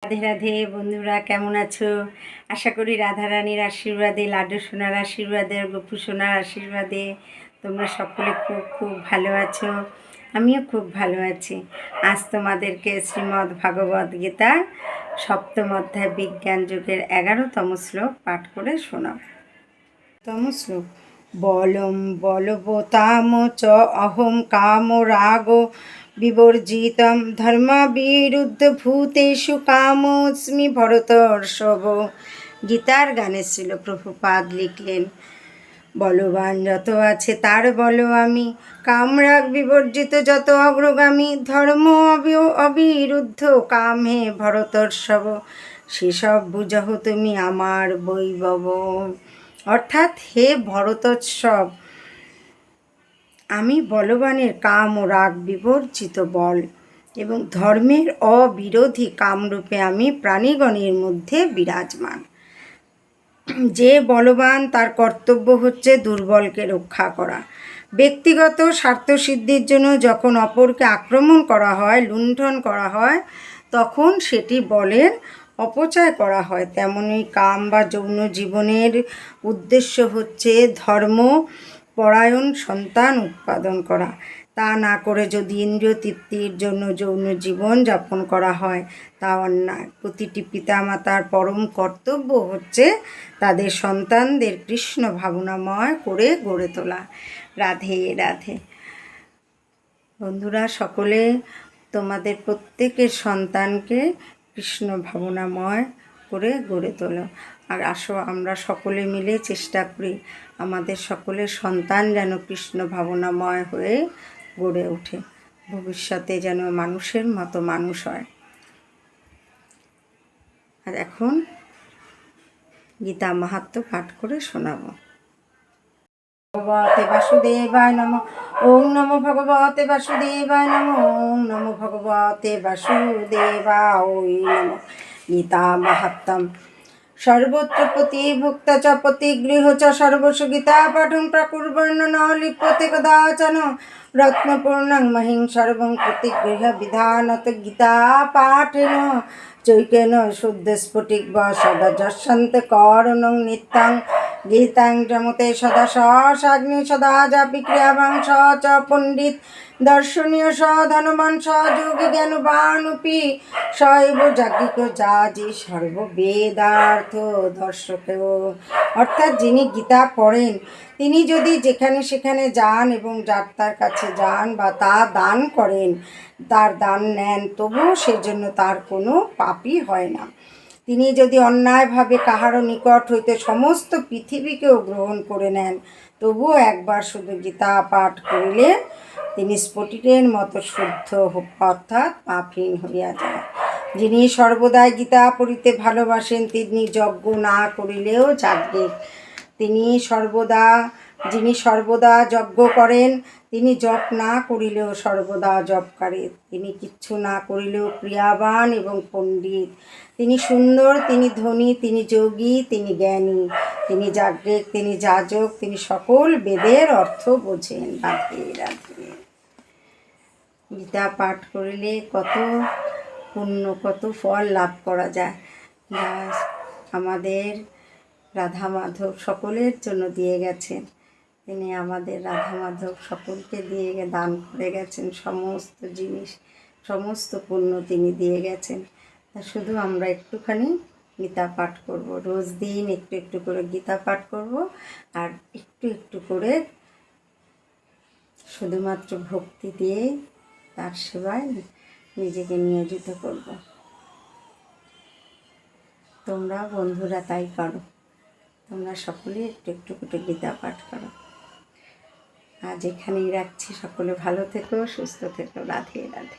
রাধে রাধে বন্ধুরা, কেমন আছো? আশা করি রাধারানীর আশীর্বাদে, লাড্ডু সোনার আশীর্বাদে আর গপু সোনার আশীর্বাদে তোমরা সকলে খুব খুব ভালো আছো। আমিও খুব ভালো আছি। আজ তোমাদেরকে শ্রীমদ্ ভগবদ গীতার সপ্তম অধ্যায় বিজ্ঞান যুগের 11তম শ্লোক পাঠ করে শোনাব। তম শ্লোক: বলম বলবতাম চ অহং কাম রাগ বিবর্জিতম ধর্ম বিরুদ্ধ ভূতেষু কামস্মি ভরতর্ষভ। গীতার গানে ছিল প্রভুপাদ লিখলেন, বলবান যত আছে তার বলো আমি, কামরাগ বিবর্জিত যত অগ্রগামী, ধর্ম অবিরুদ্ধ কামে ভরতর্ষভ, সেসব বুঝহ তুমি আমার বৈভব। অর্থাৎ, হে ভরতোৎসব, আমি বলবানের কাম ও রাগ বিবর্জিত বল এবং ধর্মের অবিরোধী কামরূপে আমি প্রাণীগণের মধ্যে বিরাজমান। যে বলবান তার কর্তব্য হচ্ছে দুর্বলকে রক্ষা করা। ব্যক্তিগত স্বার্থসিদ্ধির জন্য যখন অপরকে আক্রমণ করা হয়, লুণ্ঠন করা হয়, তখন সেটি বলের অপচয় করা হয়। তেমনি কাম বা যৌন জীবনের উদ্দেশ্য হচ্ছে ধর্ম পরায়ণ সন্তান উৎপাদন করা। তা না করে যদি ইন্দ্রিয় তৃপ্তির জন্য যৌন জীবন যাপন করা হয়, তা অন্যায়। প্রতিটি পিতামাতার পরম কর্তব্য হচ্ছে তাদের সন্তানদের কৃষ্ণ ভাবনাময় করে গড়ে তোলা। রাধে রাধে। বন্ধুরা, সকলে তোমাদের প্রত্যেকের সন্তানকে কৃষ্ণ ভাবনাময় করে গড়ে তোলো। আর আসো, আমরা সকলে মিলে চেষ্টা করি আমাদের সকলের সন্তান যেন কৃষ্ণ ভাবনাময় হয়ে গড়ে ওঠে, ভবিষ্যতে যেন মানুষের মতো মানুষ হয়। আর এখন গীতা মাহাত্ম্য পাঠ করে শোনাবো। ভগবতে বাসুদেবায় নমঃ। ওং নমো ভগবতে বাসুদেবায় নমঃ। ওং নমো ভগবতে বাসুদেবায় নমঃ। গীতা মাহাত্ম্যম: সর্বত্র প্রতিভুক্তা চ প্রতিগৃহ চ সর্বস্ব গীতা পাঠং প্রাকুর্বন্ন ন লিপ্যতে কদাচন, রত্নপূর্ণং মহিং সর্বং প্রতিগৃহ বিধানত গীতা পাঠেন চৈকেন শুদ্ধ স্ফটিক সদা যশন্তে করণং নিত্যং, গীতাং জমতে সদা সাগ্নি সদা জাপি ক্রিয়াবাং স চ পণ্ডিত দর্শনীয় স ধনবান স যোগী জ্ঞানবানুপি শৈব যাজ্ঞিক যাজি সর্ববেদার্থ দর্শকেও। অর্থাৎ, যিনি গীতা পড়েন তিনি যদি যেখানে সেখানে যান এবং যার তার কাছে যান বা তা দান করেন, তার দান নেন, তবুও সেজন্য তার কোনো পাপই হয় না। তিনি যদি অন্যায়ভাবে কাহারও নিকট হইতে সমস্ত পৃথিবীকেও গ্রহণ করে নেন, তবুও একবার শুধু গীতা পাঠ করিলে তিনি স্ফটিকের মতো শুদ্ধ, অর্থাৎ পাপহীন হইয়া যান। যিনি সর্বদাই গীতা পড়িতে ভালোবাসেন তিনি যজ্ঞ না করিলেও যাজ্ঞিক। যিনি সর্বদা যজ্ঞ করেন তিনি জপ না করিলেও সর্বদা জপকারী। তিনি কিচ্ছু না করিলেও ক্রিয়াবান এবং পণ্ডিত। তিনি সুন্দর, তিনি ধনী, তিনি যোগী, তিনি জ্ঞানী, তিনি যাজ্ঞিক, তিনি যাজক, তিনি সকল বেদের অর্থ বোঝেন। রাধে রাধে। গীতা পাঠ করিলে কত পুণ্য, কত ফল লাভ করা যায়, যা আমাদের রাধা মাধব সকলের জন্য দিয়ে গেছেন। তিনি আমাদের রাধা মাধব সকলকে দিয়ে দান করে গেছেন, সমস্ত জিনিস, সমস্ত পুণ্য তিনি দিয়ে গেছেন। তা শুধু আমরা একটুখানি গীতা পাঠ করব, রোজ দিন একটু একটু করে গীতা পাঠ করব, আর একটু একটু করে শুধুমাত্র ভক্তি দিয়ে তার সেবায় নিজেকে নিয়োজিত করব। তোমরা বন্ধুরা তাই করো, তোমরা সকলে একটু একটু করে গীতা পাঠ করো। আজ এখানেই রাখছি। সকলে ভালো থেকো, সুস্থ থেকো। রাধে রাধে।